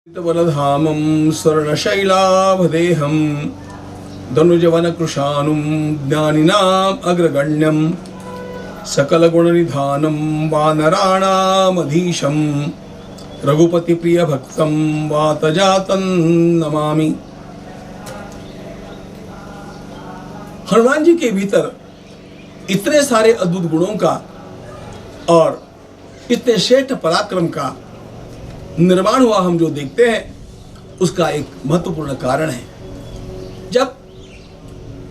वरधामं स्वर्णशैलाभदेहं धनुजवनकृशानुं ज्ञानिनाम् अग्रगण्यं सकलगुणनिधानं वानराणामधीशं रघुपतिप्रियभक्तं वातजातं नमामि। हनुमान जी के भीतर इतने सारे अद्भुत गुणों का और इतने श्रेष्ठ पराक्रम का निर्माण हुआ हम जो देखते हैं, उसका एक महत्वपूर्ण कारण है। जब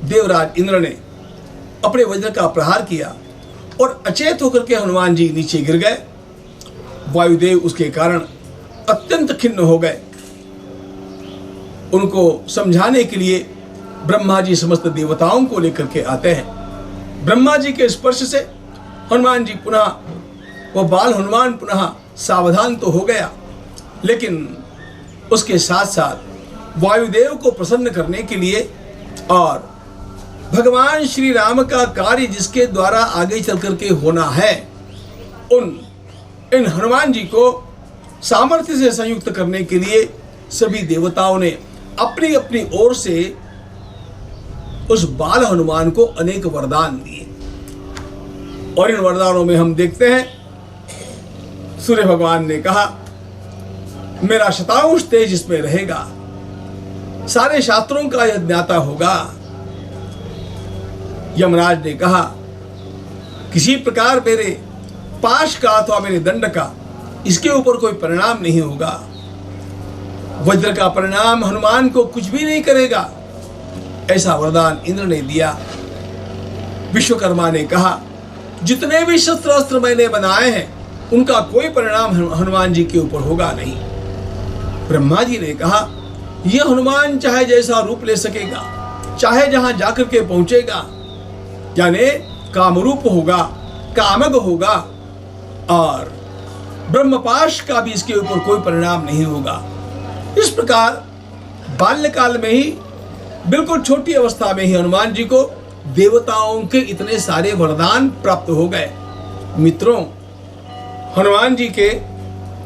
देवराज इंद्र ने अपने वज्र का प्रहार किया और अचेत होकर के हनुमान जी नीचे गिर गए, वायुदेव उसके कारण अत्यंत खिन्न हो गए। उनको समझाने के लिए ब्रह्मा जी समस्त देवताओं को लेकर के आते हैं। ब्रह्मा जी के स्पर्श से हनुमान जी पुनः, वह बाल हनुमान पुनः सावधान तो हो गया, लेकिन उसके साथ साथ वायुदेव को प्रसन्न करने के लिए और भगवान श्री राम का कार्य जिसके द्वारा आगे चल करके होना है, इन हनुमान जी को सामर्थ्य से संयुक्त करने के लिए सभी देवताओं ने अपनी अपनी ओर से उस बाल हनुमान को अनेक वरदान दिए। और इन वरदानों में हम देखते हैं, सूर्य भगवान ने कहा मेरा शतांश तेज इसमें रहेगा, सारे शास्त्रों का यह ज्ञाता होगा। यमराज ने कहा किसी प्रकार मेरे पाश का अथवा मेरे दंड का इसके ऊपर कोई परिणाम नहीं होगा। वज्र का परिणाम हनुमान को कुछ भी नहीं करेगा, ऐसा वरदान इंद्र ने दिया। विश्वकर्मा ने कहा जितने भी शस्त्र अस्त्र मैंने बनाए हैं उनका कोई परिणाम हनुमान जी के ऊपर होगा नहीं। ब्रह्मा जी ने कहा यह हनुमान चाहे जैसा रूप ले सकेगा, चाहे जहां जाकर के पहुंचेगा, यानी कामरूप होगा, कामग होगा, और ब्रह्मपाश का भी इसके ऊपर कोई परिणाम नहीं होगा। इस प्रकार बाल्यकाल में ही, बिल्कुल छोटी अवस्था में ही हनुमान जी को देवताओं के इतने सारे वरदान प्राप्त हो गए। मित्रों, हनुमान जी के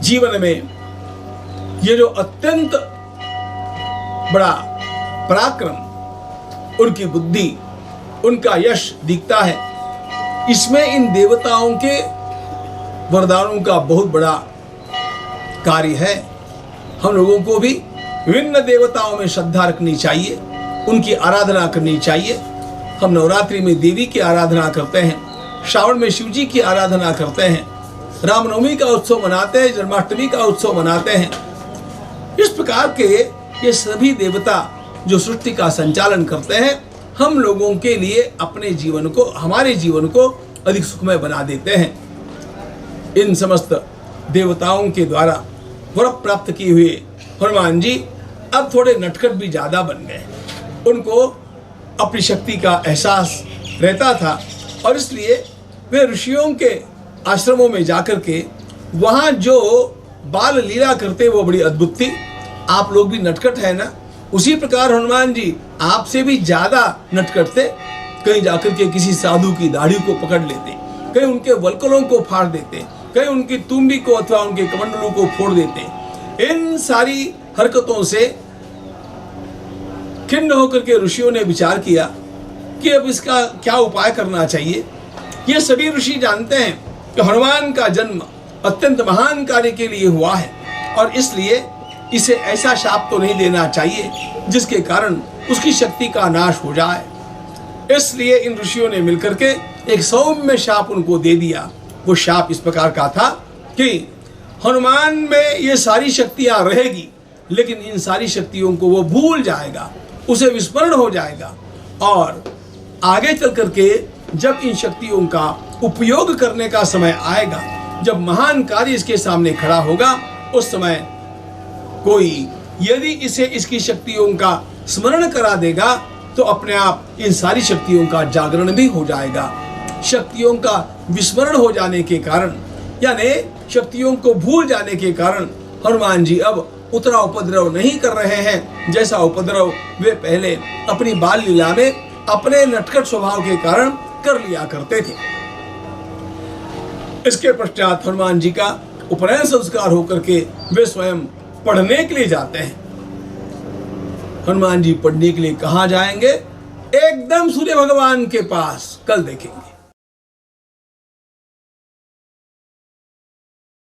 जीवन में ये जो अत्यंत बड़ा पराक्रम, उनकी बुद्धि, उनका यश दिखता है, इसमें इन देवताओं के वरदानों का बहुत बड़ा कार्य है। हम लोगों को भी विभिन्न देवताओं में श्रद्धा रखनी चाहिए, उनकी आराधना करनी चाहिए। हम नवरात्रि में देवी की आराधना करते हैं, श्रावण में शिव जी की आराधना करते हैं, रामनवमी का उत्सव मनाते हैं, जन्माष्टमी का उत्सव मनाते हैं। इस प्रकार के ये सभी देवता जो सृष्टि का संचालन करते हैं, हम लोगों के लिए अपने जीवन को, हमारे जीवन को अधिक सुखमय बना देते हैं। इन समस्त देवताओं के द्वारा वर प्राप्त किए हुए हनुमान जी अब थोड़े नटखट भी ज़्यादा बन गए। उनको अपनी शक्ति का एहसास रहता था और इसलिए वे ऋषियों के आश्रमों में जाकर के वहाँ जो बाल लीला करते वो बड़ी अद्भुत थी। आप लोग भी नटखट है ना, उसी प्रकार हनुमान जी आपसे भी ज़्यादा नटखट थे। कहीं जाकर के किसी साधु की दाढ़ी को पकड़ लेते, कहीं उनके वल्कलों को फाड़ देते, कहीं उनकी तुम्बी को अथवा उनके कमंडलों को फोड़ देते। इन सारी हरकतों से खिन्न होकर के ऋषियों ने विचार किया कि अब इसका क्या उपाय करना चाहिए। ये सभी ऋषि जानते हैं कि हनुमान का जन्म अत्यंत महान कार्य के लिए हुआ है और इसलिए इसे ऐसा शाप तो नहीं देना चाहिए जिसके कारण उसकी शक्ति का नाश हो जाए। इसलिए इन ऋषियों ने मिलकर के एक सौम्य शाप उनको दे दिया। वो शाप इस प्रकार का था कि हनुमान में ये सारी शक्तियां रहेगी, लेकिन इन सारी शक्तियों को वो भूल जाएगा, उसे विस्मरण हो जाएगा, और आगे चल करके जब इन शक्तियों का उपयोग करने का समय आएगा, जब महान कार्य इसके सामने खड़ा होगा, उस समय कोई यदि इसे इसकी शक्तियों का स्मरण करा देगा तो अपने आप इन सारी शक्तियों का जागरण भी हो जाएगा। शक्तियों का विस्मरण हो जाने के कारण, यानी शक्तियों को भूल जाने के कारण, हनुमान जी अब उतना उपद्रव नहीं कर रहे हैं जैसा उपद्रव वे पहले अपनी बाल लीला में अपने नटखट स्वभाव के कारण कर लिया करते थे। इसके पश्चात हनुमान जी का उपनयन संस्कार होकर के वे स्वयं पढ़ने के लिए जाते हैं। हनुमान जी पढ़ने के लिए कहाँ जाएंगे? एकदम सूर्य भगवान के पास, कल देखेंगे।